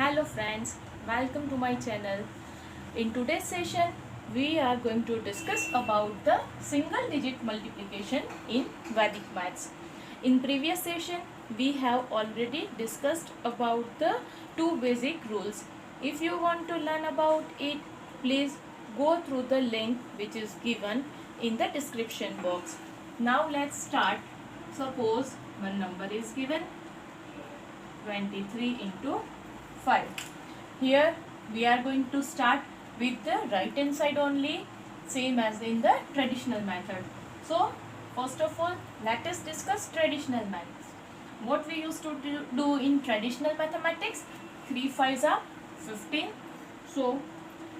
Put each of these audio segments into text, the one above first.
Hello friends, welcome to my channel. In today's session, we are going to discuss about the single digit multiplication in Vedic maths. In previous session, we have already discussed about the two basic rules. If you want to learn about it, please go through the link which is given in the description box. Now let's start. Suppose one number is given 23 into 5. Here we are going to start with the right hand side only, same as in the traditional method. So first of all, let us discuss traditional methods. What we used to do in traditional mathematics, 3 5s are 15. So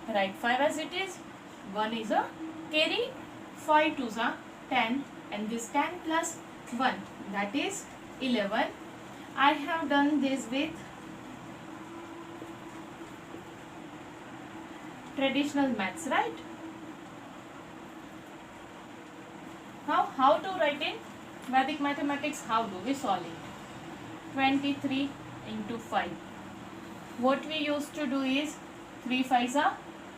write 5 as it is, 1 is a carry, 5 2s are 10, and this 10 plus 1, that is 11. I have done this with traditional maths, right? Now how to write in Vedic mathematics? How do we solve it? 23 into 5. What we used to do is 3 5s are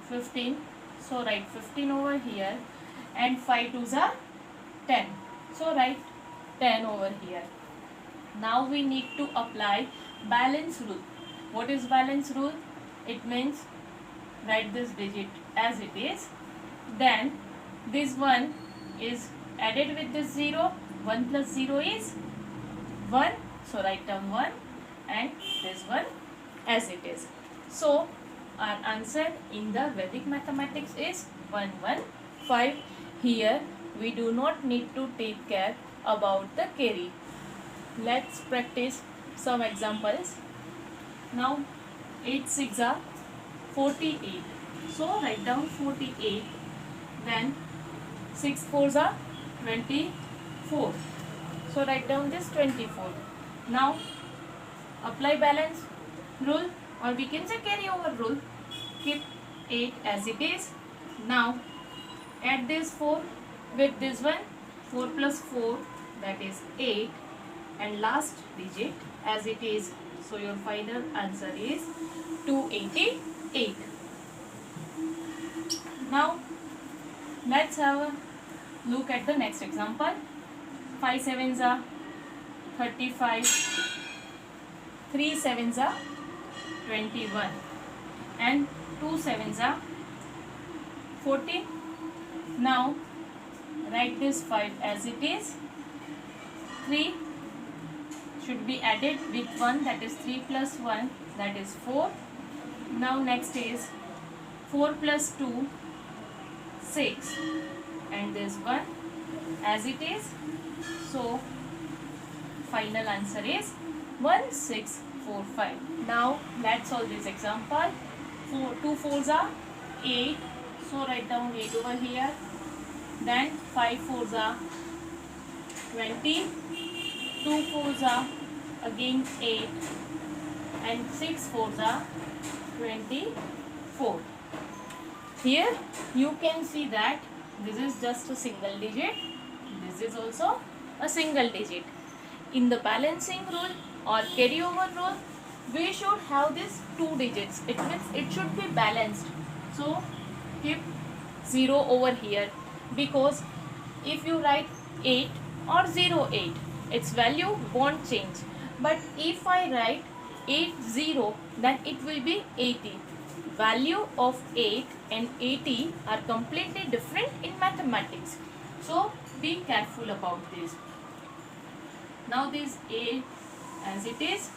15. So write 15 over here, and 5 2s are 10. So write 10 over here. Now we need to apply balance rule. What is balance rule? It means write this digit as it is, then this 1 is added with this 0. 1 plus 0 is 1, so write down 1, and this 1 as it is. So our answer in the Vedic mathematics is 115. Here we do not need to take care about the carry. Let's practice some examples. Now 8 6 are 48. So write down 48. Then 6 4s are 24. So write down this 24. Now apply balance rule, or we can say carry over rule. Keep 8 as it is. Now add this 4 with this one. 4 plus 4, that is 8, and last digit as it is. So your final answer is 288. Now let's have a look at the next example. 5 7s are 35, 3 7s are 21, and 2 7s are 14. Now write this 5 as it is. 3 should be added with 1, that is 3 plus 1, that is 4. Now next is 4 plus 2, 6, and this 1 as it is. So final answer is 1645. Now let's solve this example. 2 4s are 8, so write down 8 over here. Then 5 4s are 20, 2 4s are again 8, and 6 4s are 24. Here you can see that this is just a single digit, this is also a single digit. In the balancing rule or carryover rule, we should have these two digits. It means it should be balanced. So keep 0 over here, because if you write 8 or 08, its value won't change. But if I write 80, then it will be 80. Value of 8 and 80 are completely different in mathematics. So be careful about this. Now this 8 as it is,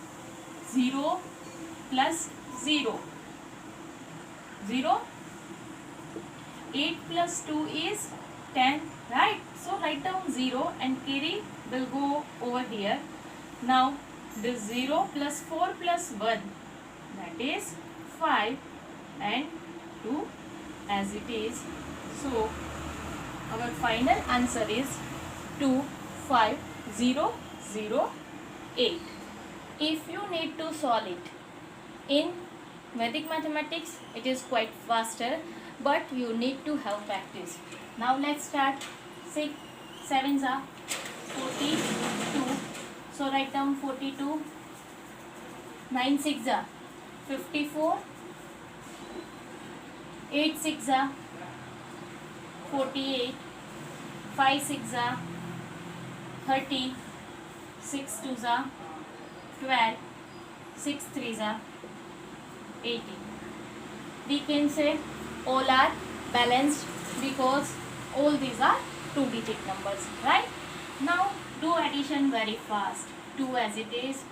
0 plus 0. 0. 8 plus 2 is 10, right? So write down 0 and carry will go over here. Now this 0 plus 4 plus 1, that is 5, and 2 as it is. So our final answer is 25008. If you need to solve it in Vedic mathematics, it is quite faster, but you need to have practice. Now let's start. 6 7s are 42. So write down 42. 9 6 are 54, 8 6 are 48, 5 6 are 30, 6 2 are 12, 6 3 are 18. We can say all are balanced because all these are 2-digit numbers, right? Now do addition very fast. 2 as it is,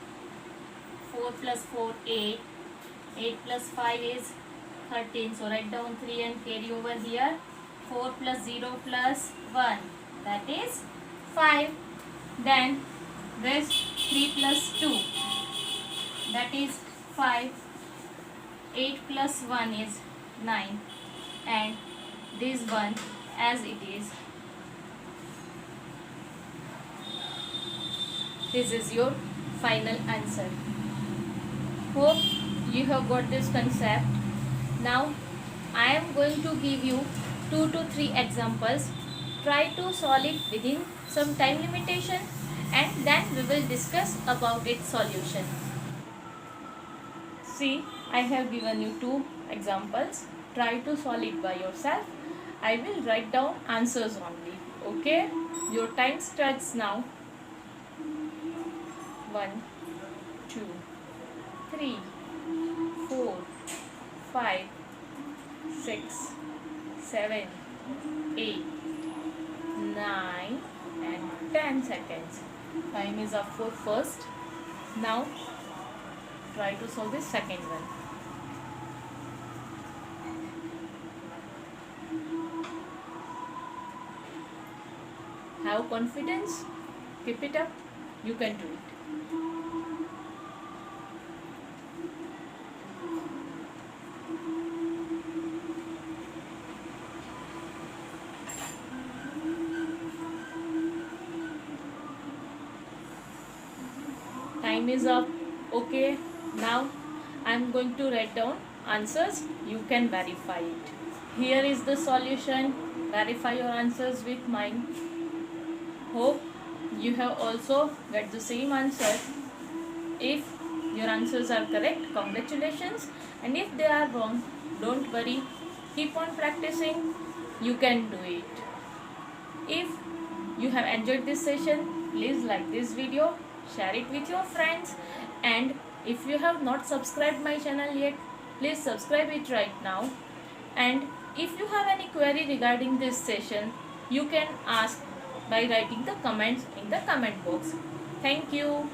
4 plus 4 8, 8 plus 5 is 13, so write down 3 and carry over here. 4 plus 0 plus 1, that is 5. Then this 3 plus 2, that is 5. 8 plus 1 is 9, and this one as it is. This is your final answer. Hope you have got this concept. Now I am going to give you 2 to 3 examples. Try to solve it within some time limitation, and then we will discuss about its solution. See, I have given you 2 examples. Try to solve it by yourself. I will write down answers only. Okay? Your time starts now. 1 2 3 4 5 6 7 8 9 and 10 seconds. Time is up for first. Now try to solve the second one. Have confidence. Keep it up. You can do it. Time is up. Okay, now I am going to write down answers. You can verify it. Here is the solution. Verify your answers with mine. Hope you have also got the same answer. If your answers are correct, congratulations. And if they are wrong, don't worry. Keep on practicing. You can do it. If you have enjoyed this session, please like this video, share it with your friends, and if you have not subscribed my channel yet, please subscribe it right now. And if you have any query regarding this session, you can ask by writing the comments in the comment box. Thank you.